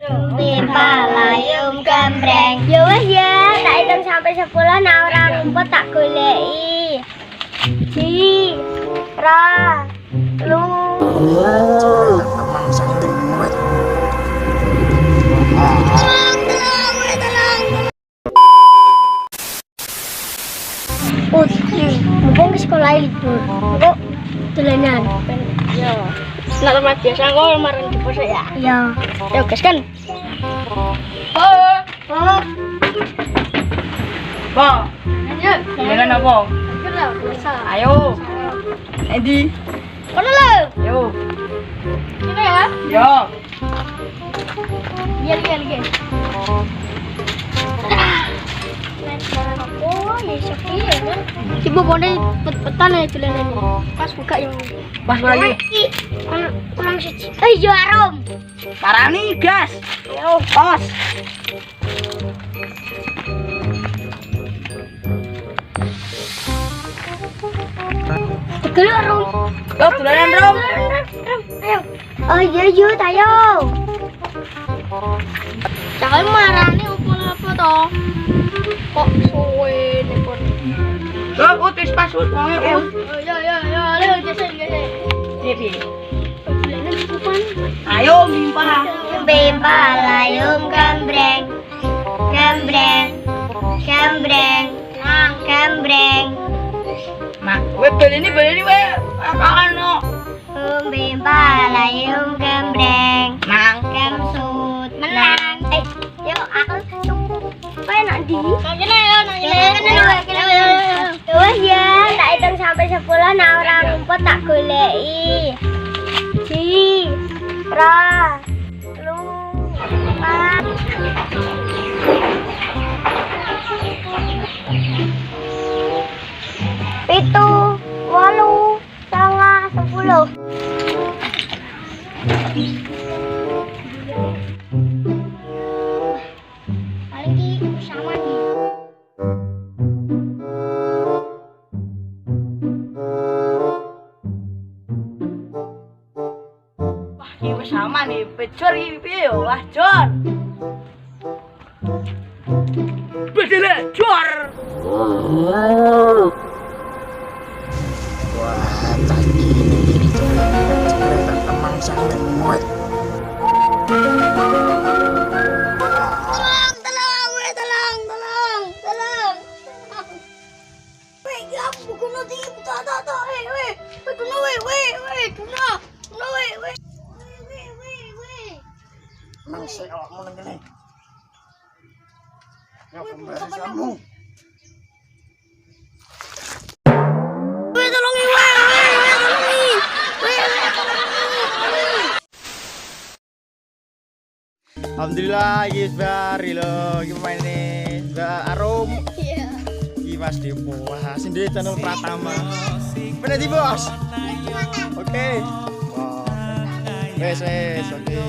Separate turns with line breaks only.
Palayum gambreng. Ya wes ya, tak hitung sampai 10 nah ora ngumpet tak goleki. Ji, ra, lu.
Emang sakit banget.
Mumpung ke sekolah libur. Kok dolanan?
Ya. Nak tempat biasa kok kemarin di pos ya.
Iya.
Ya guys kan.
Oh.
Bang. Lanjut. Dengan apa?
Kenal, biasa.
Ayo. Edi.
Kono lho.
Yo.
Ini ya.
Yo.
Iya. Coba kone pet-petan ya dolanan. Pas buka yang
Pas lagi.
kurang siji. Yo arom.
Parani gas. Yo, pos.
Tegel arom.
Yo, dolanan Rom.
Ayo. Oh iya yuk ayo. Jangan marani apa toh. Kok suwe nih pun.
Yo, utis pas ut wonge ut.
Ya, ayo jesen.
Piye?
Dolanan bukan.
Ayo mimpa.
Palayum gambreng.
Nah, we beli ini we. Apaan no?
Palayum gambreng.
Mang.
Gamsut menang. Yuk aku cukup. Apa enak di? Wah ya, tak hitung sampai 10 nah ora ngumpet tak goleki. Ji, ra, lu, pat. Pitu, 8, 9, 10. Paling di sama nih.
Wah, ini wis sama nih. Pecor iki piye yo? Wah, Jor. Bedele, Jor.
Wah, tadi ini cerita emang sakit banget.
Tolong. Weh, aku buku nanti tak. Tuna, weh.
Emang saya awakmu nang kene. Ya kembali kamu. Alhamdulillah, yes bari lo, gimana nih? Arom.
Iya.
Iki Mas Depo. Wah, sendiri channel Pratama. Bener di bos. Oke. Wah. Wes, oke.